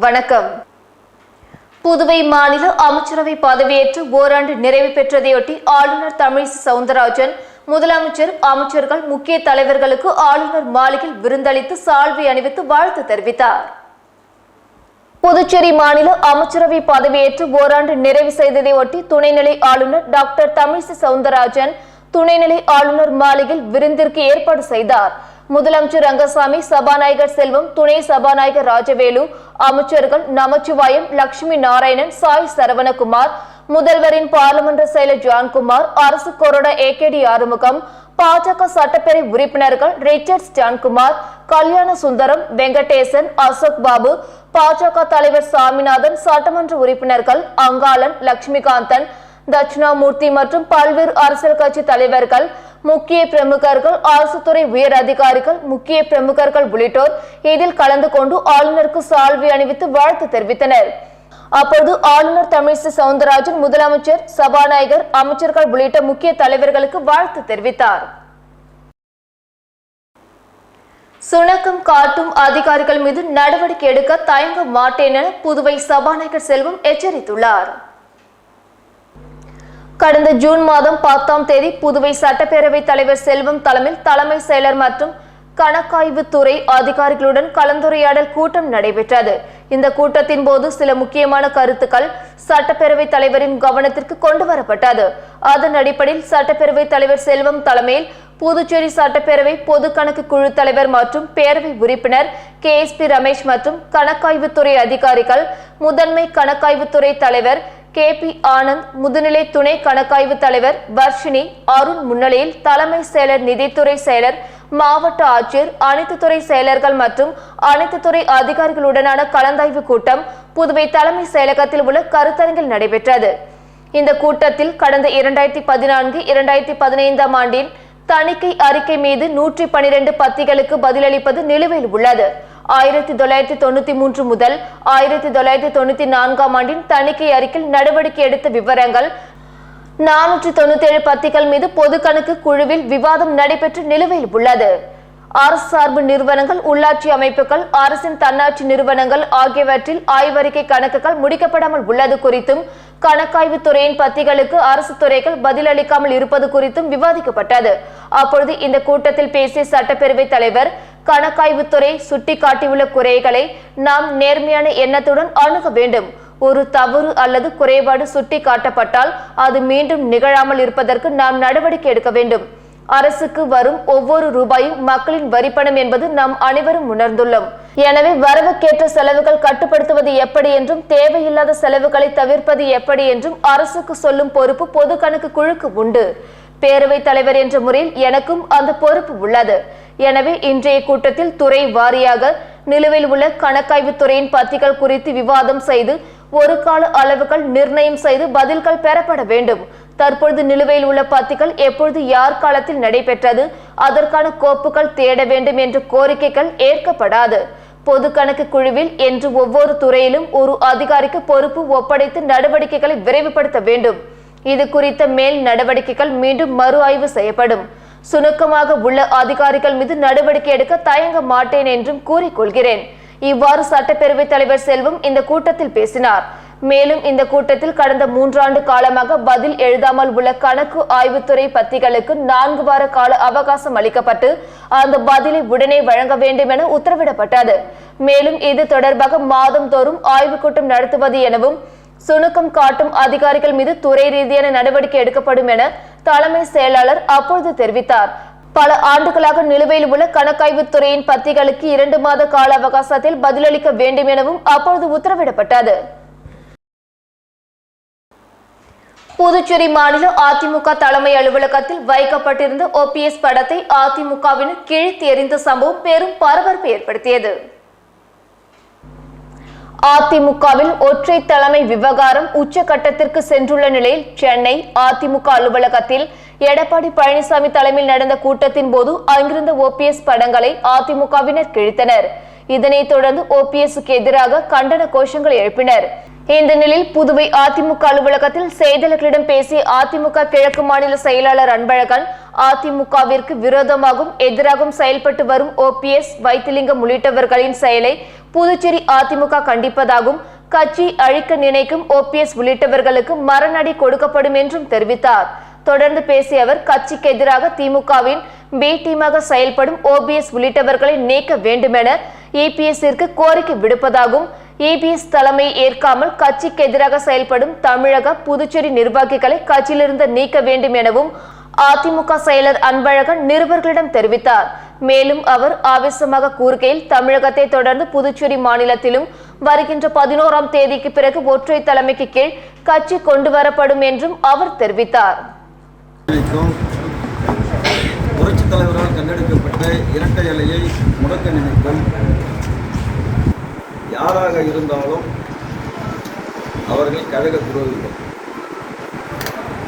வணக்கம். புதுவை மாநில அமைச்சரவை பதவியேற்று ஓராண்டு நிறைவு பெற்றதையொட்டி ஆளுநர் தமிழிசை சவுந்தரராஜன் முதலமைச்சர், அமைச்சர்கள், முக்கிய தலைவர்களுக்கு ஆளுநர் மாளிகையில் விருந்தளித்து சால்வை அணிவித்து வாழ்த்து தெரிவித்தார். புதுச்சேரி மாநில அமைச்சரவை பதவியேற்று ஓராண்டு நிறைவு செய்ததையொட்டி துணைநிலை ஆளுநர் டாக்டர் தமிழிசை சவுந்தரராஜன் துணைநிலை ஆளுநர் மாளிகையில் விருந்திற்கு ஏற்பாடு செய்தார். முதலமைச்சர் ரங்கசாமி, சபாநாயகர் செல்வம், துணை சபாநாயகர் ராஜவேலு, அமைச்சர்கள் நமச்சிவாயம், லட்சுமி நாராயணன், சாய் சரவணகுமார், முதல்வரின் பார்லிமென்ற செயலர் ஜான்குமார், அரசு கொறடா ஏகேடி ஆறுமுகம், பாஜக சட்டப்பேரவை உறுப்பினர்கள் ரிச்சர்ட்ஸ் ஜான்குமார், கல்யாண சுந்தரம், வெங்கடேசன், அசோக் பாபு, பாஜக தலைவர் சாமிநாதன், சட்டமன்ற உறுப்பினர்கள் அங்காளன், லட்சுமிகாந்தன், தட்சிணாமூர்த்தி மற்றும் பல்வேறு அரசியல் கட்சி தலைவர்கள், முக்கிய பிரமுகர்கள், அரசு துறை உயர் அதிகாரிகள், முக்கிய பிரமுகர்கள் உள்ளிட்டோர் இதில் கலந்து கொண்டு ஆளுநருக்கு சால்வை அணிவித்து வாழ்த்து தெரிவித்தனர். அப்போது ஆளுநர் தமிழிசை சவுந்தரராஜன் முதலமைச்சர், சபாநாயகர், அமைச்சர்கள் உள்ளிட்ட முக்கிய தலைவர்களுக்கு வாழ்த்து தெரிவித்தார். சுணக்கம் காட்டும் அதிகாரிகள் மீது நடவடிக்கை எடுக்க தயங்க மாட்டேன் என புதுவை சபாநாயகர் செல்வம் எச்சரித்துள்ளார். கடந்த ஜூன் மாதம் 10ஆம் தேதி புதுவை சட்டப்பேரவை தலைவர் செல்வம் தலைமையில் தலைமை செயலர் மற்றும் கணக்காய்வு துறை அதிகாரிகளுடன் கலந்துரையாடல் கூட்டம் நடைபெற்றது. இந்த கூட்டத்தின் போது சில முக்கியமான கருத்துக்கள் சட்டப்பேரவை தலைவரின் கவனத்திற்கு கொண்டு வரப்பட்டது. அதன் அடிப்படையில் சட்டப்பேரவை தலைவர் செல்வம் தலைமையில் புதுச்சேரி சட்டப்பேரவை பொது கணக்கு குழு தலைவர் மற்றும் பேரவை உறுப்பினர் KSP ரமேஷ் மற்றும் கணக்காய்வுத்துறை அதிகாரிகள், முதன்மை கணக்காய்வுத்துறை தலைவர் KP ஆனந்த், முதுநிலை துணை கணக்காய்வு தலைவர் வர்ஷினி, அருண் முன்னிலையில் தலைமை செயலர், நிதித்துறை செயலர், மாவட்ட ஆட்சியர், அனைத்து துறை செயலர்கள் மற்றும் அனைத்து துறை அதிகாரிகளுடனான கலந்தாய்வு கூட்டம் புதுவை தலைமை செயலகத்தில் உள்ள கருத்தரங்கில் நடைபெற்றது. இந்த கூட்டத்தில் கடந்த 2014-2015 ஆண்டின் தணிக்கை அறிக்கை மீது 112 பத்திகளுக்கு பதிலளிப்பது நிலுவையில் உள்ளது. 1993 முதல் 1994 ஆண்டின் தணிக்கை அறிக்கையில் நடவடிக்கை எடுத்த விவரங்கள் 497 பத்திகள் மீது பொது கணக்கு குழுவில் விவாதம் நடைபெற்று நிலுவையில் உள்ளது. அரசு சார்பு நிறுவனங்கள், உள்ளாட்சி அமைப்புகள், அரசின் தன்னாட்சி நிறுவனங்கள் ஆகியவற்றில் ஆய்வறிக்கை கணக்குகள் முடிக்கப்படாமல் உள்ளது குறித்தும், கணக்காய்வு துறையின் பத்திகளுக்கு அரசு துறைகள் பதிலளிக்காமல் இருப்பது குறித்தும் விவாதிக்கப்பட்டது. அப்பொழுது இந்த கூட்டத்தில் பேசிய சட்டப்பேரவை தலைவர், கணக்காய்வுத்துறை சுட்டிக்காட்டியுள்ள குறைகளை நாம் நேர்மையான எண்ணத்துடன் அணுக வேண்டும். ஒரு தவறு அல்லது குறைபாடு சுட்டி காட்டப்பட்டால் அது மீண்டும் நிகழாமல் இருப்பதற்கு நாம் நடவடிக்கை எடுக்க வேண்டும். அரசுக்கு வரும் ஒவ்வொரு ரூபாயும் மக்களின் வரிப்பணம் என்பது நாம் அனைவரும் உணர்ந்துள்ளோம். எனவே வரவுக்கேற்ற செலவுகள் கட்டுப்படுத்துவது எப்படி என்றும், தேவையில்லாத செலவுகளை தவிர்ப்பது எப்படி என்றும் அரசுக்கு சொல்லும் பொறுப்பு பொது கணக்கு குழுக்கு உண்டு. பேரவைத் தலைவர் என்ற முறையில் எனக்கும் அந்த பொறுப்பு உள்ளது. எனவே இன்றைய கூட்டத்தில் துறை வாரியாக நிலுவையில் உள்ள கணக்காய்வு துறையின் பத்திகள் குறித்து விவாதம் செய்து ஒரு கால அளவுகள் நிர்ணயம் செய்து பதில்கள் பெறப்பட வேண்டும். தற்பொழுது நிலுவையில் உள்ள பத்திகள் எப்பொழுது யார் காலத்தில் நடைபெற்றது, அதற்கான கோப்புகள் தேட வேண்டும் என்ற கோரிக்கைகள் ஏற்கப்படாது. பொது கணக்கு குழுவில் என்று ஒவ்வொரு துறையிலும் ஒரு அதிகாரிக்கு பொறுப்பு ஒப்படைத்து நடவடிக்கைகளை விரைவுபடுத்த வேண்டும். இது குறித்த மேல் நடவடிக்கைகள் மீண்டும் மறு ஆய்வு செய்யப்படும். சுணுக்கமாக உள்ள அதிகாரிகள் மீது நடவடிக்கை எடுக்க தயங்க மாட்டேன் என்றும் கூறிக்கொள்கிறேன். இவ்வாறு சட்டப்பேரவைத் தலைவர் செல்வம் இந்த கூட்டத்தில் பேசினார். மேலும் இந்த கூட்டத்தில் கடந்த 3 ஆண்டு காலமாக பதில் எழுதாமல் உள்ள கணக்கு ஆய்வுத்துறை பத்திகளுக்கு 4 வார கால அவகாசம் அளிக்கப்பட்டு அந்த பதிலை உடனே வழங்க வேண்டும் என உத்தரவிடப்பட்டது. மேலும் இது தொடர்பாக மாதந்தோறும் ஆய்வுக் கூட்டம் நடத்துவது எனவும், சுணுக்கம் காட்டும் அதிகாரிகள் மீது துறை ரீதியான நடவடிக்கை எடுக்கப்படும் என தலைமை செயலாளர் அப்பொழுது தெரிவித்தார். பல ஆண்டுகளாக நிலுவையில் உள்ள கணக்காய்வு துறையின் பத்திகளுக்கு 2 மாத கால அவகாசத்தில் பதிலளிக்க வேண்டும் எனவும் அப்பொழுது உத்தரவிடப்பட்டது. புதுச்சேரி மாநில அதிமுக தலைமை அலுவலகத்தில் வைக்கப்பட்டிருந்த OPS படத்தை அதிமுகவினர் கிழித்து எறிந்த சம்பவம் பெரும் பரபரப்பை ஏற்படுத்தியது. அதிமுகவில் ஒற்றை தலைமை விவகாரம் உச்சகட்டத்திற்கு சென்றுள்ள நிலையில் சென்னை அதிமுக அலுவலகத்தில் எடப்பாடி பழனிசாமி தலைமையில் நடந்த கூட்டத்தின் போது அங்கிருந்த OPS படங்களை அதிமுகவினர் கிழித்தனர். இதனைத் தொடர்ந்து OPSக்கு எதிராக கண்டன கோஷங்கள் எழுப்பினர். இந்த நிலையில் புதுவை அதிமுக அலுவலகத்தில் செய்தியாளர்களிடம் பேசிய அதிமுக கிழக்கு மாநில செயலாளர் அன்பழகன், அதிமுகவிற்கு விரோதமாகவும் எதிராகவும் செயல்பட்டு வரும் OPS, வைத்திலிங்கம் உள்ளிட்டவர்களின் செயலை புதுச்சேரி அதிமுக கண்டிப்பதாகவும், கட்சி அழிக்க நினைக்கும் OPS உள்ளிட்டவர்களுக்கு மரணஅடி கொடுக்கப்படும் என்றும் தெரிவித்தார். தொடர்ந்து பேசிய அவர், கட்சிக்கு எதிராக திமுகவின் B டீமாக செயல்படும் OPS உள்ளிட்டவர்களை நீக்க வேண்டுமென EPS-ற்கு கோரிக்கை விடுப்பதாகவும், EPS தலைமை ஏற்காமல் கட்சிக்கு எதிராக செயல்படும் தமிழக, புதுச்சேரி நிர்வாகிகளை கட்சியிலிருந்து நீக்க வேண்டும் எனவும் அதிமுக செயலர் அன்பழகன் நிருபர்களிடம் தெரிவித்தார். மேலும் அவர் ஆவேசமாக கூறுகையில், தமிழகத்தை தொடர்ந்து புதுச்சேரி மாநிலத்திலும் வருகின்ற 11ஆம் தேதிக்கு பிறகு ஒற்றை தலைமைக்கு கீழ் கட்சி கொண்டு வரப்படும் என்றும் அவர் தெரிவித்தார். புரட்சித் தலைவரால் கண்டெடுக்கப்பட்ட இரட்டை இலையை முடக்க நினைக்கும் யாராக இருந்தாலும் அவர்கள் கழக துரோகிகள்.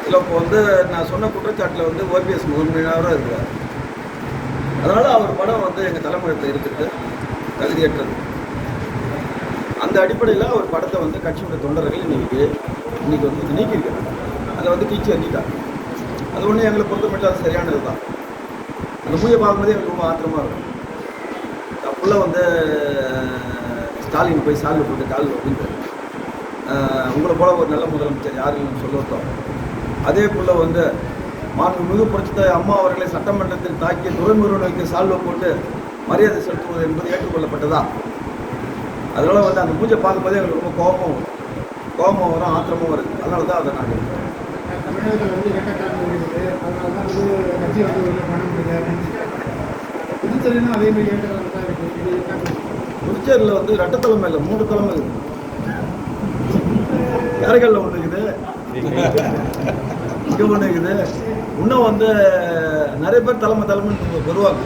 இதில் இப்போ நான் சொன்ன குற்றச்சாட்டில் OPS முதன்மையாளராக இருக்கிறார். அதனால் அவர் படம் எங்கள் தலைமையில் இருக்கிறது தகுதியற்றது. அந்த அடிப்படையில் அவர் படத்தை கட்சியோட தொண்டர்கள் இன்னைக்கு நீக்கியிருக்கிறாங்க. அதை கீழ்ச்சி அறிஞ்சிட்டாங்க. அது ஒன்று எங்களை பொறுத்தமட்டில் அது சரியானது தான். அந்த மூவியை பார்க்கும்போதே எனக்கு ரொம்ப ஆத்திரமாக இருக்கும். தப்புள்ள ஸ்டாலின் போய் சாலில் போட்டு காலில் அப்படின்றாரு. உங்களை போல ஒரு நல்ல முதலமைச்சர் யாரும் சொல்லட்டும். அதே போல் மாண்புமிகு புரட்சித் அம்மா அவர்களை சட்டமன்றத்தில் தாக்கிய துறைமுருகன் வைக்க சால்வை போட்டு மரியாதை செலுத்துவது என்பது ஏற்றுக்கொள்ளப்பட்டதா? அதனால் அந்த பூஜை பார்க்கும்போதே எங்களுக்கு ரொம்ப கோபமும் வரும், ஆத்திரமும் வருது. அதனால தான் அதை நாங்கள் புதுச்சேரியில் ரெட்டத்தலைமை இல்லை, 3 தலைமை இருக்குது. காரைக்காலில் ஒன்று இருக்குது, இங்கே ஒன்று இருக்குது. இன்னும் நிறைய பேர் தலைமைன்னு வருவாங்க,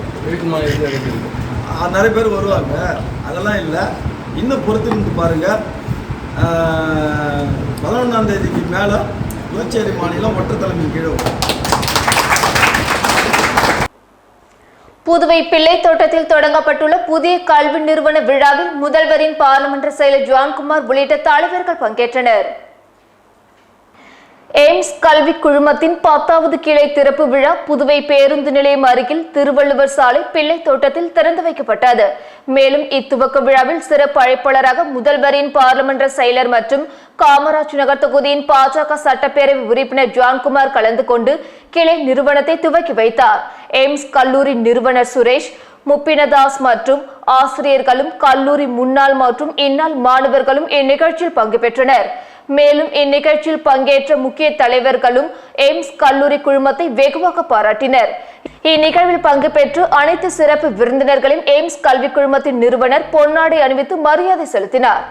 நிறைய பேர் வருவாங்க. அதெல்லாம் இல்லை. இன்னும் பொறுத்திருந்து பாருங்கள். 11ஆம் தேதிக்கு மேலே புதுச்சேரி மாநிலம் ஒற்றை தலைமை கீழே. புதுவை பிள்ளைத்தோட்டத்தில் தொடங்கப்பட்டுள்ள புதிய கல்வி நிறுவன விழாவில் முதல்வரின் பார்லிமென்ட் செயலர் ஜான்குமார் உள்ளிட்ட தலைவர்கள் பங்கேற்றனர். எய்ம்ஸ் கல்வி குழுமத்தின் 10வது கிளை திறப்பு விழா புதுவை பேருந்து நிலையம் அருகில் திருவள்ளுவர் சாலை பிள்ளைத்தோட்டத்தில் திறந்து வைக்கப்பட்டது. மேலும் இத்துவக்க விழாவில் சிறப்பு அழைப்பாளராக முதல்வரின் பார்லிமென்ட் செயலர் மற்றும் காமராஜ் நகர் தொகுதியின் பாஜக சட்டப்பேரவை உறுப்பினர் ஜான்குமார் கலந்து கொண்டு கிளை நிறுவனத்தை துவக்கி வைத்தார். எய்ம்ஸ் கல்லூரி நிறுவனர் சுரேஷ், முப்பினதாஸ் மற்றும் ஆசிரியர்களும் கல்லூரி முன்னாள் மற்றும் இந்நாள் மாணவர்களும் இந்நிகழ்ச்சியில் பங்கு பெற்றனர். மேலும் இந்நிகழ்ச்சியில் பங்கேற்ற முக்கிய தலைவர்களும் எய்ம்ஸ் கல்லூரி குழுமத்தை வெகுவாக பாராட்டினர். இந்நிகழ்வில் பங்கு பெற்று அனைத்து சிறப்பு விருந்தினர்களையும் எய்ம்ஸ் கல்வி குழுமத்தின் நிறுவனர் பொன்னாடை அணிவித்து மரியாதை செலுத்தினார்.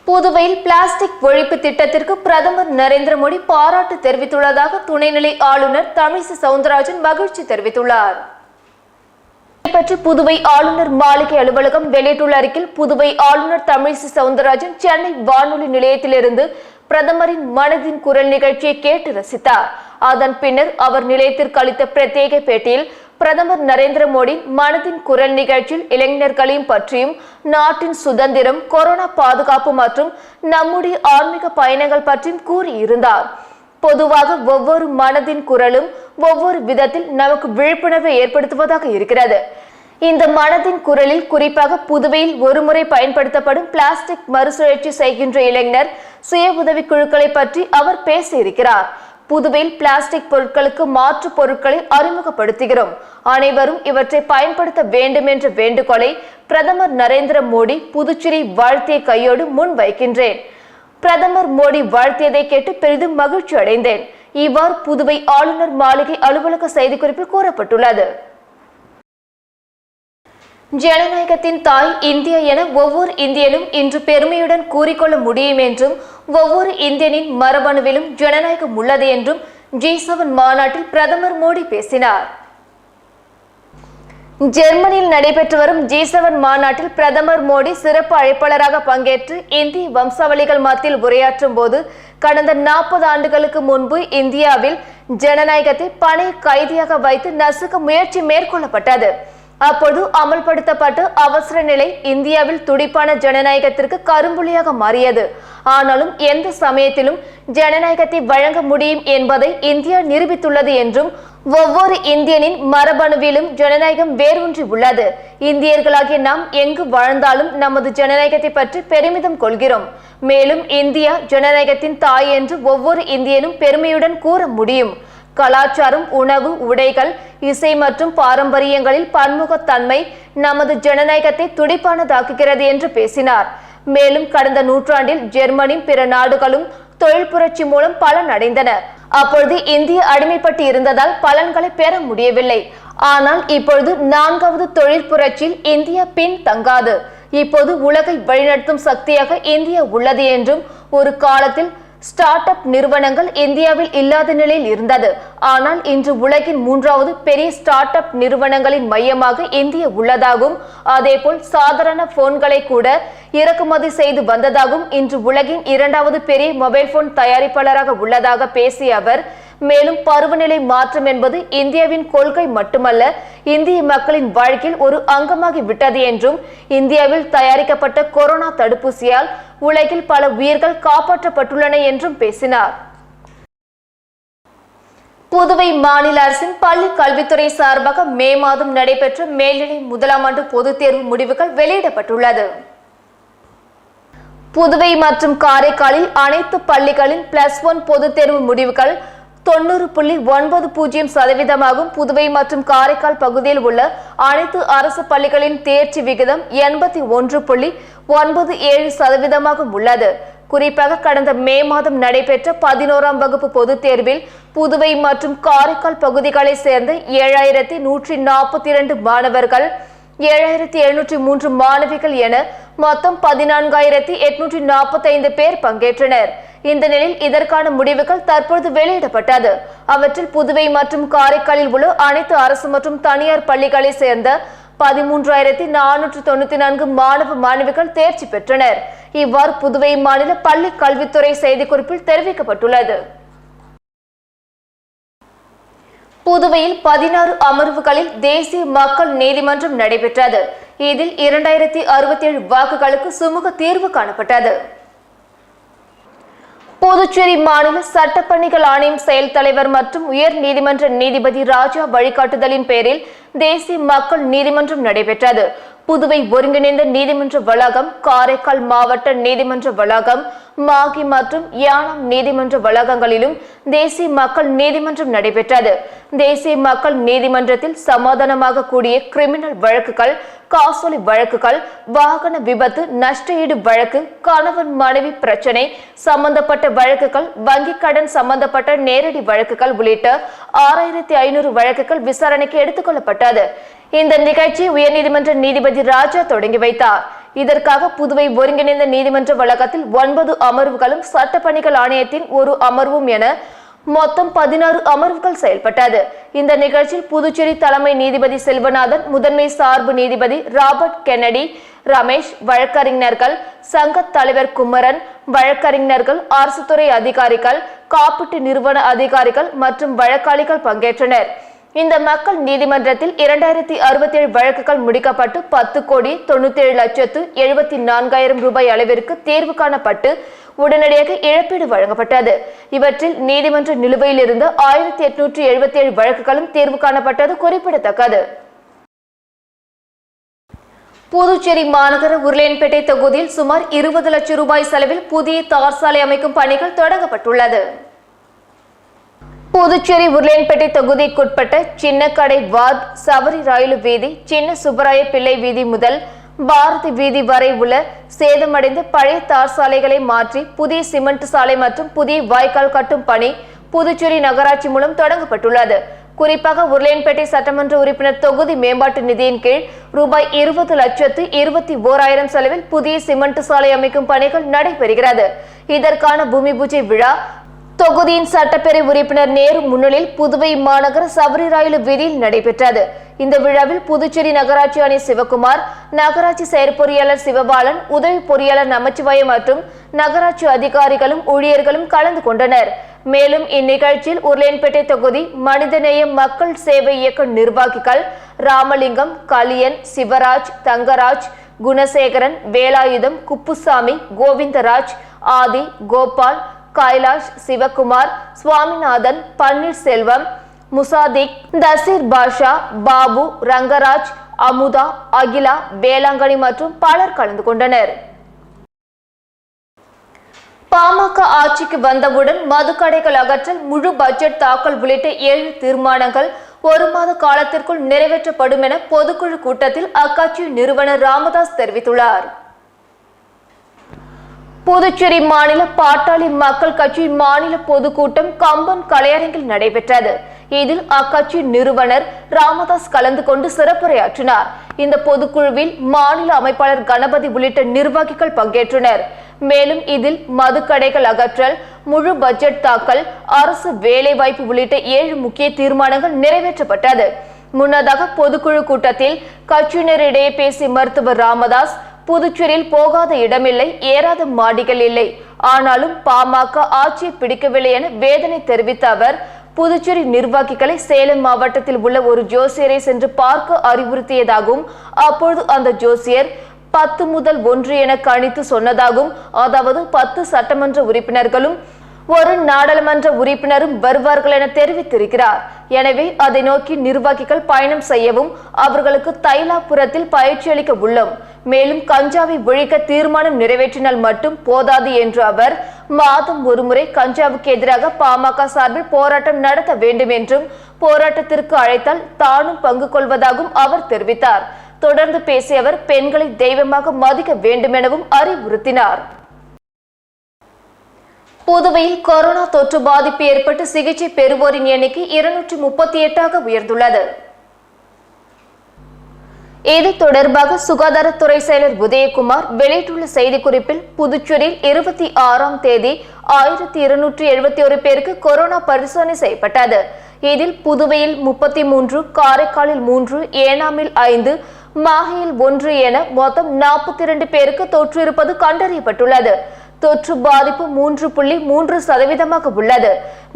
புதுவையில் பிளாஸ்டிக் ஒழிப்பு திட்டத்திற்கு பிரதமர் நரேந்திர மோடி பாராட்டு தெரிவித்துள்ளதாக துணைநிலை ஆளுநர் தமிழிசை சவுந்தரராஜன் மகிழ்ச்சி தெரிவித்துள்ளார். பற்றி புதுவை ஆளுநர் மாளிகை அலுவலகம் வெளியிட்டுள்ள அறிக்கையில், புதுவை ஆளுநர் தமிழிசை சவுந்தரராஜன் சென்னை வானொலி நிலையத்திலிருந்து பிரதமரின் மனதின் குரல் நிகழ்ச்சியை கேட்டு ரசித்தார். அதன் பின்னர் அவர் நிலையத்திற்கு அளித்த பிரத்யேக பேட்டியில் பிரதமர் நரேந்திர மோடி மனதின் குரல் நிகழ்ச்சியில் இளைஞர்களையும் பற்றியும், நாட்டின் சுதந்திரம், கொரோனா பாதுகாப்பு மற்றும் நம்முடைய ஆன்மீக பயணங்கள் பற்றியும் கூறியிருந்தார். பொதுவாக ஒவ்வொரு மனதின் குரலும் ஒவ்வொரு விதத்தில் நமக்கு விழிப்புணர்வை ஏற்படுத்துவதாக இருக்கிறது. இந்த மனதின் குரலில் குறிப்பாக புதுவையில் ஒருமுறை பயன்படுத்தப்படும் பிளாஸ்டிக் மறுசுழற்சி செய்கின்ற இளைஞர் சுய உதவி குழுக்களை பற்றி அவர் பேசியிருக்கிறார். புதுவையில் பிளாஸ்டிக் பொருட்களுக்கு மாற்று பொருட்களை அறிமுகப்படுத்துகிறோம். அனைவரும் இவற்றை பயன்படுத்த வேண்டும் என்ற வேண்டுகோளை பிரதமர் நரேந்திர மோடி புதுச்சேரி வாழ்த்திய கையோடு முன் வைக்கின்றேன். பிரதமர் மோடி வாழ்த்தியதை கேட்டு பெரிதும் மகிழ்ச்சி அடைந்தேன். இவ்வாறு புதுவை ஆளுநர் மாளிகை அலுவலக செய்திக்குறிப்பில் கூறப்பட்டுள்ளது. ஜனநாயகத்தின் தாய் இந்தியா என ஒவ்வொரு இந்தியனும் இன்று பெருமையுடன் கூறிக்கொள்ள முடியும் என்றும், ஒவ்வொரு இந்தியனின் மரபணுவிலும் ஜனநாயகம் உள்ளது என்றும் G7 மாநாட்டில் பிரதமர் மோடி பேசினார். ஜெர்மனியில் நடைபெற்று வரும் G7 மாநாட்டில் பிரதமர் மோடி சிறப்பு அழைப்பாளராக பங்கேற்று இந்திய வம்சாவளிகள் மத்தியில் உரையாற்றும் போது, கடந்த 40 ஆண்டுகளுக்கு முன்பு இந்தியாவில் ஜனநாயகத்தை பணை கைதியாக வைத்து நசுக்க முயற்சி மேற்கொள்ளப்பட்டது. அப்போது அமல்படுத்தப்பட்ட அவசர நிலை இந்தியாவில் துடிப்பான ஜனநாயகத்திற்கு கரும்புள்ளியாக மாறியது. ஆனாலும் எந்த சமயத்திலும் ஜனநாயகத்தை வழங்க முடியும் என்பதை இந்தியா நிரூபித்துள்ளது என்றும், ஒவ்வொரு இந்தியனின் மரபணுவிலும் ஜனநாயகம் வேரூன்றி உள்ளது. இந்தியர்களாகிய நாம் எங்கு வாழ்ந்தாலும் நமது ஜனநாயகத்தை பற்றி பெருமிதம் கொள்கிறோம். மேலும் இந்தியா ஜனநாயகத்தின் தாய் என்று ஒவ்வொரு இந்தியனும் பெருமையுடன் கூற முடியும். கலாச்சாரம், உணவு, உடைகள், இசை மற்றும் பாரம்பரியங்களில் பன்முகத்தன்மை நமது ஜனநாயகத்தை துடிப்பானதாக்குகிறது என்று பேசினார். மேலும் கடந்த நூற்றாண்டில் ஜெர்மனி, பிற நாடுகளும் தொழில் புரட்சி மூலம் பலன் அடைந்தன. அப்பொழுது இந்தியா அடிமைப்பட்டு இருந்ததால் பலன்களை பெற முடியவில்லை. ஆனால் இப்பொழுது 4வது தொழில் புரட்சியில் இந்தியா பின் தங்காது. இப்போது உலகை வழிநடத்தும் சக்தியாக இந்தியா உள்ளது என்றும், ஒரு காலத்தில் ஸ்டார்ட் அப் நிறுவனங்கள் இந்தியாவில் இல்லாத நிலையில் இருந்தது. ஆனால் இன்று உலகின் 3வது பெரிய ஸ்டார்ட் அப் நிறுவனங்களின் மையமாக இந்தியா உள்ளதாகவும், அதேபோல் சாதாரண போன்களை கூட இறக்குமதி செய்து வந்ததாகவும், இன்று உலகின் 2வது பெரிய மொபைல் போன் தயாரிப்பாளராக உள்ளதாக பேசிய அவர், மேலும் பருவநிலை மாற்றம் என்பது இந்தியாவின் கொள்கை மட்டுமல்ல, இந்திய மக்களின் வாழ்க்கையில் ஒரு அங்கமாகி விட்டது என்றும், இந்தியாவில் தயாரிக்கப்பட்ட கொரோனா தடுப்பூசியால் உலகில் பல உயிர்கள் காப்பாற்றப்பட்டுள்ளன என்றும் பேசினார். புதுவை மாநில அரசின் பள்ளி கல்வித்துறை சார்பாக மே மாதம் நடைபெற்ற மேல்நிலை 1ஆம் ஆண்டு பொதுத் தேர்வு முடிவுகள் வெளியிடப்பட்டுள்ளது. புதுவை மற்றும் காரைக்காலில் அனைத்து பள்ளிகளின் +1 பொதுத் தேர்வு முடிவுகள் 90.90% புதுவை மற்றும் காரைக்கால் பகுதியில் உள்ள அனைத்து அரசு பள்ளிகளின் தேர்ச்சி விகிதம் 81.97% உள்ளது. குறிப்பாக கடந்த மே மாதம் நடைபெற்ற 11ஆம் வகுப்பு பொதுத் தேர்வில் புதுவை மற்றும் காரைக்கால் பகுதிகளை சேர்ந்த 7142 மாணவர்கள், 7703 மாணவிகள் என மொத்தம் 14,845 பேர் பங்கேற்றனர். இந்த நிலையில் இதற்கான முடிவுகள் தற்போது வெளியிடப்பட்டது. அவற்றில் புதுவை மற்றும் காரைக்காலில் உள்ள அனைத்து அரசு மற்றும் தனியார் பள்ளிகளை சேர்ந்த 13,494 மாணவ மாணவிகள் தேர்ச்சி பெற்றனர். இவ்வாறு புதுவை மாநில பள்ளி கல்வித்துறை செய்திக்குறிப்பில் தெரிவிக்கப்பட்டுள்ளது. புதுவையில் 16 அமர்வுகளில் தேசிய மக்கள் நீதிமன்றம் நடைபெற்றது. இதில் 2067 வாக்குகளுக்கு சுமூக தீர்வு காணப்பட்டது. புதுச்சேரி மாநில சட்டப்பணிகள் ஆணையம் செயல் தலைவர் மற்றும் உயர் நீதிமன்ற நீதிபதி ராஜா வழிகாட்டுதலின் பேரில் தேசிய மக்கள் நீதிமன்றம் நடைபெற்றது. புதுவை ஒருங்கிணைந்த நீதிமன்ற வளாகம், காரைக்கால் மாவட்ட நீதிமன்ற வளாகம், மாகி மற்றும் யானம் நீதிமன்ற வளாகங்களிலும் தேசிய மக்கள் நீதிமன்றம் நடைபெற்றது. தேசிய மக்கள் நீதிமன்றத்தில் சமாதானமாக கூடிய கிரிமினல் வழக்குகள், காசோலை வழக்குகள், வாகன விபத்து, நஷ்டஈடு வழக்கு, கணவன் மனைவி பிரச்சனை சம்பந்தப்பட்ட வழக்குகள், வங்கிக் கடன் சம்பந்தப்பட்ட நேரடி வழக்குகள் உள்ளிட்ட 6500 வழக்குகள் விசாரணைக்கு எடுத்துக் கொள்ளப்பட்டது. இந்த நிகழ்ச்சியை உயர்நீதிமன்ற நீதிபதி ராஜா தொடங்கி வைத்தார். இதற்காக புதுவை ஒருங்கிணைந்த நீதிமன்ற வளாகத்தில் 9 அமர்வுகளும், சட்டப்பணிகள் ஆணையத்தின் 1 அமர்வும் என மொத்தம் 16 அமர்வுகள் செயல்பட்டது. இந்த நிகழ்ச்சியில் புதுச்சேரி தலைமை நீதிபதி செல்வநாதன், முதன்மை சார்பு நீதிபதி ராபர்ட் கென்னடி, ரமேஷ், வழக்கறிஞர்கள் சங்க தலைவர் குமரன், வழக்கறிஞர்கள், அரசு துறை அதிகாரிகள், காப்பீட்டு நிறுவன அதிகாரிகள் மற்றும் வழக்காளிகள் பங்கேற்றனர். இந்த மக்கள் நீதிமன்றத்தில் 2067 வழக்குகள் முடிக்கப்பட்டு 10,97,74,000 ரூபாய் அளவிற்கு தீர்வு காணப்பட்டு உடனடியாக இழப்பீடு வழங்கப்பட்டது. இவற்றில் நீதிமன்ற நிலுவையில் இருந்த 1877 வழக்குகளும் தீர்வு காணப்பட்டது குறிப்பிடத்தக்கது. புதுச்சேரி மாநகர உருளையன்பேட்டை தொகுதியில் சுமார் 20 லட்சம் ரூபாய் செலவில் புதிய தார் சாலை அமைக்கும் பணிகள் தொடங்கப்பட்டுள்ளது. புதுச்சேரி உருளையன்பேட்டை தொகுதிக்குட்பட்ட சின்னக்கடை வார்டு, சபரி ராயலு வீதி, சின்ன சுப்பராய பிள்ளை வீதி முதல் பாரதி வீதி வரை உள்ள சேதமடைந்த பழைய தார் சாலைகளை மாற்றி புதிய சிமெண்ட் சாலை மற்றும் புதிய வாய்க்கால் கட்டும் பணி புதுச்சேரி நகராட்சி மூலம் தொடங்கப்பட்டுள்ளது. குறிப்பாக உருளையன்பேட்டை சட்டமன்ற உறுப்பினர் தொகுதி மேம்பாட்டு நிதியின் கீழ் ரூபாய் 20,21,000 செலவில் புதிய சிமெண்ட் சாலை அமைக்கும் பணிகள் நடைபெறுகிறது. இதற்கான பூமி பூஜை விழா தொகுதியின் சட்டப்பேரவை உறுப்பினர் நேரு முன்னிலையில் புதுவை மாநகர சபரி ராயலு வீதியில் நடைபெற்றது. இந்த விழாவில் புதுச்சேரி நகராட்சி ஆணையர் சிவகுமார், நகராட்சி செயற்பொறியாளர் சிவபாலன், உதவி பொறியாளர் நமச்சிவாயம் மற்றும் நகராட்சி அதிகாரிகளும் ஊழியர்களும் கலந்து கொண்டனர். மேலும் இந்நிகழ்ச்சியில் உருளையன்பேட்டை தொகுதி மனிதநேய மக்கள் சேவை இயக்க நிர்வாகிகள் ராமலிங்கம், கலியன், சிவராஜ், தங்கராஜ், குணசேகரன், வேலாயுதம், குப்புசாமி, கோவிந்தராஜ், ஆதி, கோபால், கைலாஷ், சிவகுமார், சுவாமிநாதன், பன்னீர்செல்வம், முசாதிக், தசீர் பாஷா, பாபு, ரங்கராஜ், அமுதா, அகிலா, வேளாங்கண்ணி மற்றும் பலர் கலந்து கொண்டனர். பாமக ஆட்சிக்கு வந்தவுடன் மதுக்கடைகள் அகற்றல், முழு பட்ஜெட் தாக்கல் உள்ளிட்ட 7 தீர்மானங்கள் 1 மாத காலத்திற்குள் நிறைவேற்றப்படும் என பொதுக்குழு கூட்டத்தில் அக்கட்சியின் நிறுவனர் ராமதாஸ் தெரிவித்துள்ளார். புதுச்சேரி மாநில பாட்டாளி மக்கள் கட்சியின் மாநில பொதுக்கூட்டம் கம்பன் கலையரங்கில் நடைபெற்றது. இதில் அக்கட்சியின் நிறுவனர் ராமதாஸ் கலந்து கொண்டு சிறப்புரையாற்றினார். இந்த பொதுக்குழுவில் மாநில அமைப்பாளர் கணபதி உள்ளிட்ட நிர்வாகிகள் பங்கேற்றனர். மேலும் இதில் மதுக்கடைகள் அகற்றல், முழு பட்ஜெட் தாக்கல், அரசு வேலைவாய்ப்பு உள்ளிட்ட 7 முக்கிய தீர்மானங்கள் நிறைவேற்றப்பட்டது. முன்னதாக பொதுக்குழு கூட்டத்தில் கட்சியினரிடையே பேசிய மருத்துவர் ராமதாஸ், புதுச்சேரியில் போகாத இடமில்லை, ஏறாத மாடிகள் இல்லை, ஆனாலும் பாமக ஆட்சியை பிடிக்கவில்லை என வேதனை தெரிவித்த அவர், புதுச்சேரி நிர்வாகிகளை சேலம் மாவட்டத்தில் உள்ள ஒரு ஜோசியரை சென்று பார்க்க அறிவுறுத்தியதாகவும், அப்பொழுது அந்த ஜோசியர் 10 முதல் 1 என கணித்து சொன்னதாகவும், அதாவது 10 சட்டமன்ற உறுப்பினர்களும் 1 நாடாளுமன்ற உறுப்பினரும் வருவார்கள் என தெரிவித்திருக்கிறார். எனவே அதை நோக்கி நிர்வாகிகள் பயணம் செய்யவும் அவர்களுக்கு தைலாபுரத்தில் பயிற்சி அளிக்க உள்ளோம். மேலும் கஞ்சாவை ஒழிக்க தீர்மானம் நிறைவேற்றினால் மட்டும் போதாது என்று அவர், மாதம் ஒருமுறை கஞ்சாவுக்கு எதிராக பாமக சார்பில் போராட்டம் நடத்த வேண்டும் என்றும், போராட்டத்திற்கு அழைத்தால் தானும் பங்கு கொள்வதாகவும் அவர் தெரிவித்தார். தொடர்ந்து பேசிய அவர், பெண்களை தெய்வமாக மதிக்க வேண்டும் எனவும் அறிவுறுத்தினார். புதுவையில் கொரோனா தொற்று பாதிப்பு ஏற்பட்டு சிகிச்சை பெறுவோரின் எண்ணிக்கை 238ஆக உயர்ந்துள்ளது. இது தொடர்பாக சுகாதாரத்துறை செயலர் உதயகுமார் வெளியிட்டுள்ள செய்திக்குறிப்பில், புதுச்சேரியில் 26ஆம் தேதி 1271 பேருக்கு கொரோனா பரிசோதனை செய்யப்பட்டது. இதில் புதுவையில் 33, காரைக்காலில் 3, ஏனாமில் 5, மாஹேயில் 1 என மொத்தம் 42 பேருக்கு தொற்று இருப்பது கண்டறியப்பட்டுள்ளது. தொற்று பாதிப்பு 3.3% உள்ளது.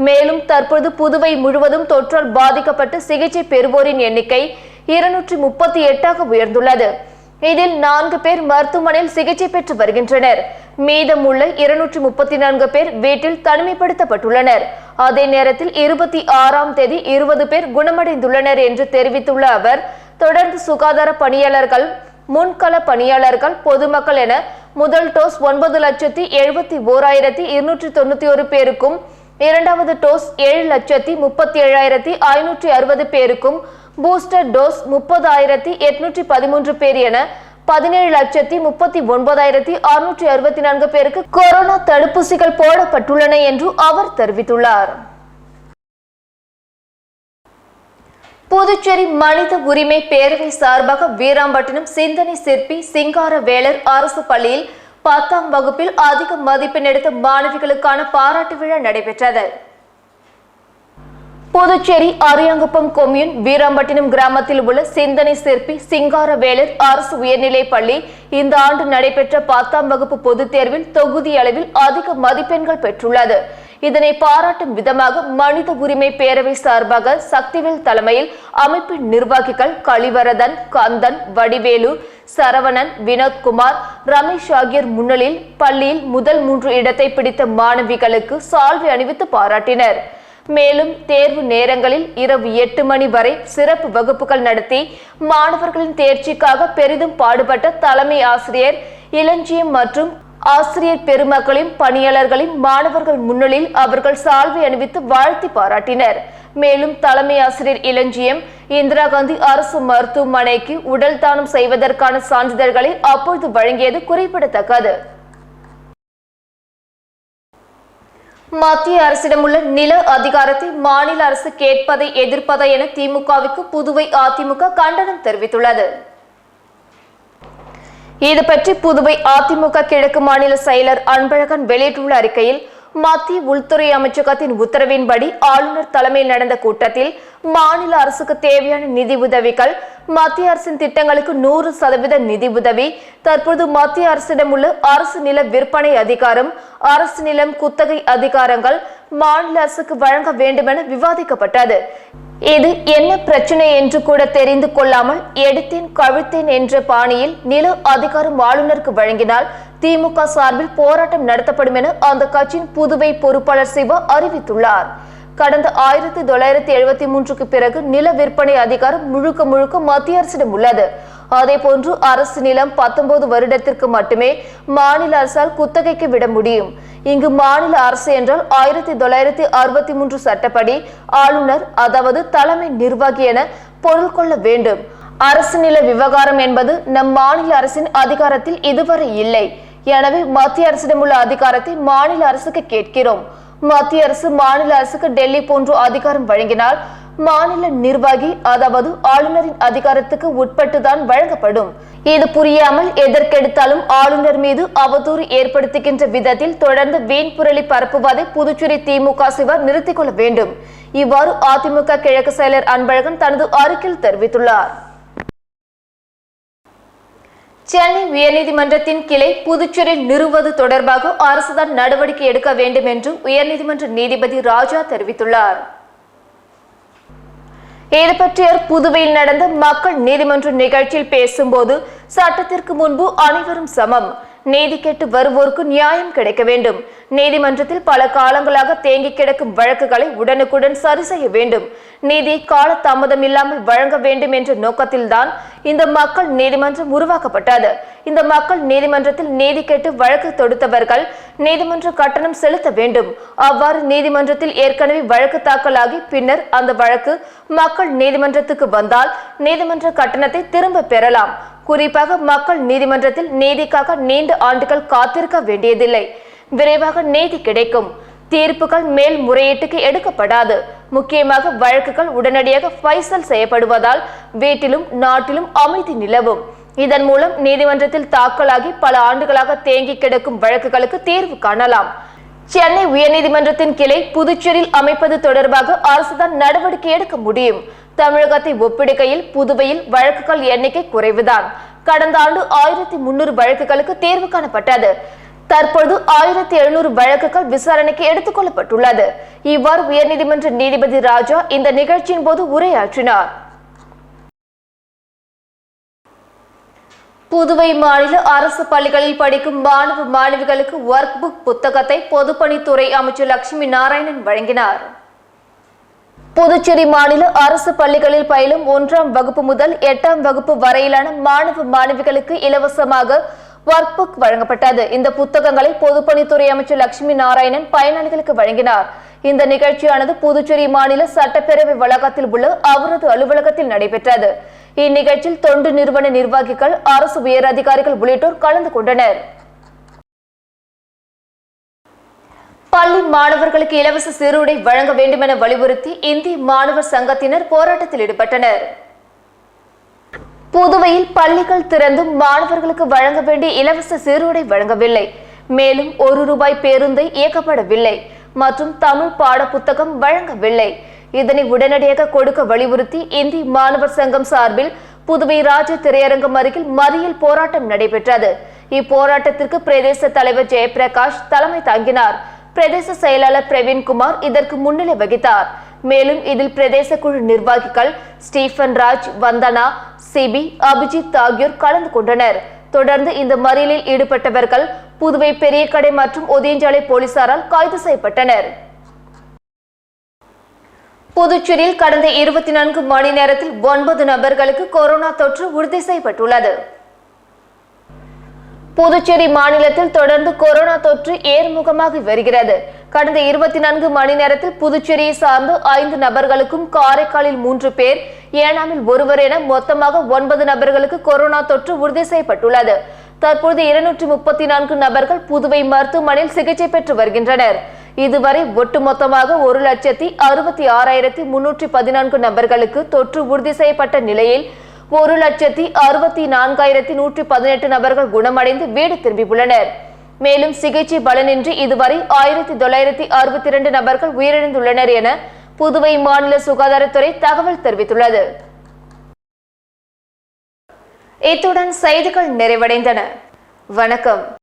மேலும் தற்போது புதுவை முழுவதும் தொற்றால் பாதிக்கப்பட்டு சிகிச்சை பெறுவோரின் எண்ணிக்கை 238ஆக உயர்ந்துள்ளது. இதில் 4 பேர் மருத்துவமனையில் சிகிச்சை பெற்று வருகின்றனர். மீதமுள்ள 234 பேர் வீட்டில் தனிமைப்படுத்தப்பட்டுள்ளனர். அதே நேரத்தில் 26ஆம் தேதி 20 பேர் குணமடைந்துள்ளனர் என்று தெரிவித்துள்ள அவர், தொடர்ந்து சுகாதார பணியாளர்கள், முன்கள பணியாளர்கள், பொதுமக்கள் என முதல் டோஸ் 9,71,291 பேருக்கும், இரண்டாவது டோஸ் 7,37,560 பேருக்கும், பூஸ்டர் டோஸ் 30,813 பேர் என 17,39,664 பேருக்கு கொரோனா தடுப்பூசிகள் போடப்பட்டுள்ளன என்று அவர் தெரிவித்துள்ளார். புதுச்சேரி மனித உரிமை பேரவை சார்பாக வீராம்பட்டினம் சிந்தனை சிற்பி சிங்காரவேலர் அரசு பள்ளியில் 10ஆம் வகுப்பில் அதிக மதிப்பெண் எடுத்த மாணவிகளுக்கான பாராட்டு விழா நடைபெற்றது. புதுச்சேரி அரியாங்குப்பம் கொம்யூன் வீராம்பட்டினம் கிராமத்தில் உள்ள சிந்தனை சிற்பி சிங்காரவேலர் அரசு உயர்நிலைப் பள்ளி இந்த ஆண்டு நடைபெற்ற 10ஆம் வகுப்பு பொதுத் தேர்வில் தொகுதி அளவில் அதிக மதிப்பெண்கள் பெற்றுள்ளது. இதனை பாராட்டும் விதமாக மனித உரிமை பேரவை சார்பாக சக்திவேல் தலைமையில் அமைப்பின் நிர்வாகிகள் கலிவரதன், கந்தன், வடிவேலு, சரவணன், வினோத்குமார், ரமேஷ் ஆகியோர் முன்னிலையில் பள்ளியில் முதல் 3 இடத்தை பிடித்த மாணவிகளுக்கு சால்வை அணிவித்து பாராட்டினர். மேலும் தேர்வு நேரங்களில் இரவு 8 மணி வரை சிறப்பு வகுப்புகள் நடத்தி மாணவர்களின் தேர்ச்சிக்காக பெரிதும் பாடுபட்ட தலைமை ஆசிரியர் இளஞ்சியம் மற்றும் ஆசிரியர் பெருமக்களையும் பணியாளர்களையும் மாணவர்கள் முன்னிலையில் அவர்கள் சால்வை அணிவித்து வாழ்த்தி பாராட்டினர். மேலும் தலைமை ஆசிரியர் இளஞ்சியம் இந்திரா காந்தி அரசு மருத்துவமனைக்கு உடல் தானம் செய்வதற்கான சான்றிதழ்களை அப்போது வழங்கியது குறிப்பிடத்தக்கது. மத்திய அரசிடம் உள்ள நில அதிகாரத்தை மாநில அரசு கேட்பதை எதிர்ப்பதை என திமுகவுக்கு புதுவை அதிமுக கண்டனம் தெரிவித்துள்ளது. இது பற்றி புதுவை அதிமுக கிழக்கு மாநில செயலர் அன்பழகன் வெளியிட்டுள்ள அறிக்கையில், மத்திய உள்துறை அமைச்சகத்தின் உத்தரவின்படி ஆளுநர் தலைமையில் நடந்த கூட்டத்தில் மாநில அரசுக்கு தேவையான நிதி உதவிகள், மத்திய அரசின் திட்டங்களுக்கு 100% நிதி உதவி, தற்போது மத்திய அரசிடம் உள்ள அரசு நில விற்பனை அதிகாரம், அரசு நிலம் குத்தகை அதிகாரங்கள் மாநில அரசுக்கு வழங்க வேண்டுமென விவாதிக்கப்பட்டது. இது என்ன பிரச்சனை என்று கூட தெரிந்து கொள்ளாமல் எடுத்தேன் கவிழ்த்தேன் என்ற பாணியில் நில அதிகாரம் ஆளுநருக்கு வழங்கினால் திமுக சார்பில் போராட்டம் நடத்தப்படும் என அந்த கட்சியின் புதுவை பொறுப்பாளர் சிவா அறிவித்துள்ளார். கடந்த 1973க்கு பிறகு நில விற்பனை அதிகாரம் முழுக்க முழுக்க மத்திய அரசிடம் உள்ளது. அதேபோன்று அரசு நிலம் 19 வருடத்திற்கு மட்டுமே மாநில அரசால் குத்தகைக்கு விட முடியும். இங்கு மாநில அரசு என்றால் 1963 சட்டப்படி ஆளுநர், அதாவது தலைமை நிர்வாகி என பொருள் கொள்ள வேண்டும். அரசு நில விவகாரம் என்பது நம் மாநில அரசின் அதிகாரத்தில் இதுவரை இல்லை. எனவே மத்திய அரசிடம் உள்ள அதிகாரத்தை மாநில அரசுக்கு கேட்கிறோம். மத்திய அரசு மாநில அரசுக்கு டெல்லி போன்ற அதிகாரம் வழங்கினால் மாநில நிர்வாகி, அதாவது ஆளுநரின் அதிகாரத்துக்கு உட்பட்டுதான் வழங்கப்படும். இது புரியாமல் எதற்கெடுத்தாலும் ஆளுநர் மீது அவதூறு ஏற்படுத்துகின்ற விதத்தில் தொடர்ந்து வீண் புரளி பரப்புவதை புதுச்சேரி திமுக சிவர் நிறுத்திக் கொள்ள வேண்டும். இவ்வாறு அதிமுக கிழக்கு செயலர் அன்பழகன் தனது அறிக்கையில் தெரிவித்துள்ளார். சென்னை உயர்நீதிமன்றத்தின் கிளை புதுச்சேரியில் நிறுவது தொடர்பாக அரசுதான் நடவடிக்கை எடுக்க வேண்டும் என்று உயர்நீதிமன்ற நீதிபதி ராஜா தெரிவித்துள்ளார். இது பற்றி புதுவையில் நடந்த மக்கள் நீதிமன்ற நிகழ்ச்சியில் பேசும்போது, சட்டத்திற்கு முன்பு அனைவரும் சமம், நீதி கேட்டு வருவோருக்கு நியாயம் கிடைக்க வேண்டும். நீதிமன்றத்தில் பல காலங்களாக தேங்கி கிடக்கும் வழக்குகளை உடனுக்குடன் சரி செய்ய வேண்டும். நீதியை கால தாமதம் இல்லாமல் வழங்க வேண்டும் என்ற நோக்கத்தில்தான் இந்த மக்கள் நீதிமன்றம் உருவாக்கப்பட்டது. இந்த மக்கள் நீதிமன்றத்தில் நீதி கேட்டு வழக்கு தொடுத்தவர்கள் நீதிமன்ற கட்டணம் செலுத்த வேண்டும். அவ்வாறு நீதிமன்றத்தில் ஏற்கனவே வழக்கு தாக்கலாகி பின்னர் அந்த வழக்கு மக்கள் நீதிமன்றத்துக்கு வந்தால் நீதிமன்ற கட்டணத்தை திரும்ப பெறலாம். குறிப்பாக மக்கள் நீதிமன்றத்தில் நீதிக்காக நீண்ட ஆண்டுகள் காத்திருக்க வேண்டியதில்லை. விரைவாக நீதி கிடைக்கும். தீர்ப்புகள் மேல் முறையீட்டுக்கு எடுக்கப்படாது. முக்கியமாக வழக்குகள் உடனடியாக ஃபைசல் செய்யப்படுவதால் வீட்டிலும் நாட்டிலும் அமைதி நிலவும். இதன் மூலம் நீதிமன்றத்தில் தாக்கலாகி பல ஆண்டுகளாக தேங்கி கிடக்கும் வழக்குகளுக்கு தீர்வு காணலாம். சென்னை உயர்நீதிமன்றத்தின் கிளை புதுச்சேரியில் அமைப்பது தொடர்பாக அரசுதான் நடவடிக்கை எடுக்க முடியும். தமிழகத்தை ஒப்பிடுகையில் புதுவையில் வழக்குகள் எண்ணிக்கை குறைவுதான். கடந்த ஆண்டு 1300 வழக்குகளுக்கு தீர்வு காணப்பட்டது. தற்போது 1700 வழக்குகள் விசாரணைக்கு எடுத்துக் கொள்ளப்பட்டுள்ளது. இவ்வாறு உயர்நீதிமன்ற நீதிபதி ராஜா இந்த நிகழ்ச்சியின் போது உரையாற்றினார். புதுவை மாநில அரசு பள்ளிகளில் படிக்கும் மாணவ மாணவிகளுக்கு ஒர்க் புக் புத்தகத்தை பொதுப்பணித்துறை அமைச்சர் லட்சுமி நாராயணன் வழங்கினார். புதுச்சேரி மாநில அரசு பள்ளிகளில் பயிலும் 1ஆம் வகுப்பு முதல் 8ஆம் வகுப்பு வரையிலான மாணவ மாணவிகளுக்கு இலவசமாக ஒர்க் புக் வழங்கப்பட்டது. இந்த புத்தகங்களை பொதுப்பணித்துறை அமைச்சர் லட்சுமி நாராயணன் பயனாளிகளுக்கு வழங்கினார். இந்த நிகழ்ச்சியானது புதுச்சேரி மாநில சட்டப்பேரவை வளாகத்தில் உள்ள அவரது அலுவலகத்தில் நடைபெற்றது. இந்நிகழ்ச்சியில் தொண்டு நிறுவன நிர்வாகிகள், அரசு உயர் அதிகாரிகள் உள்ளிட்டோர் கலந்து கொண்டனர். பள்ளி மாணவர்களுக்கு இலவச சீருடை வழங்க வேண்டும் என வலியுறுத்தி இந்திய மாணவர் சங்கத்தினர் போராட்டத்தில் ஈடுபட்டனர். புதுவையில் பள்ளிகள் திறந்தும் மாணவர்களுக்கு வழங்க வேண்டிய இலவச சீருடை வழங்கவில்லை. மேலும் ₹1 பேருந்தை இயக்கப்படவில்லை மற்றும் தமிழ் பாட புத்தகம் வழங்கவில்லை. இதனை உடனடியாக கொடுக்க வலியுறுத்தி இந்திய மாணவர் சங்கம் சார்பில் புதுவை ராஜ திரையரங்கம் அருகில் மறியல் போராட்டம் நடைபெற்றது. இப்போராட்டத்திற்கு பிரதேச தலைவர் ஜெயபிரகாஷ் தலைமை தாங்கினார். பிரதேச செயலாளர் பிரவீன்குமார் இதற்கு முன்னிலை வகித்தார். மேலும் இதில் பிரதேச குழு நிர்வாகிகள் ஸ்டீபன் ராஜ், வந்தனா, சிபி, அபிஜித் ஆகியோர் கலந்து கொண்டனர். தொடர்ந்து இந்த மறியலில் ஈடுபட்டவர்கள் புதுவை பெரிய கடை மற்றும் ஒதியஞ்சாலை போலீசாரால் கைது செய்யப்பட்டனர். புதுச்சேரியில் கடந்த 24 மணி நேரத்தில் 9 நபர்களுக்கு கொரோனா தொற்று உறுதி செய்யப்பட்டுள்ளது. புதுச்சேரி மாநிலத்தில் தொடர்ந்து கொரோனா தொற்று ஏறுமுகமாகி வருகிறது. கடந்த 24 மணி நேரத்தில் புதுச்சேரியை சார்ந்த 5 நபர்களுக்கும், காரைக்காலில் 3 பேர், ஏனாமில் 1 என மொத்தமாக 9 நபர்களுக்கு கொரோனா தொற்று உறுதி செய்யப்பட்டுள்ளது. தற்போது 234 நபர்கள் புதுவை மருத்துவமனையில் சிகிச்சை பெற்று வருகின்றனர். இதுவரை ஒட்டுமொத்தமாக 1,66,314 நபர்களுக்கு தொற்று உறுதி செய்யப்பட்ட நிலையில் 1,64,118 நபர்கள் குணமடைந்து வீடு திரும்பியுள்ளனர். மேலும் சிகிச்சை பலனின்றி இதுவரை 1,962 நபர்கள் உயிரிழந்துள்ளனர் என புதுவை மாநில சுகாதாரத்துறை தகவல் தெரிவித்துள்ளது. இத்துடன் செய்திகள் நிறைவடைந்தன. வணக்கம்.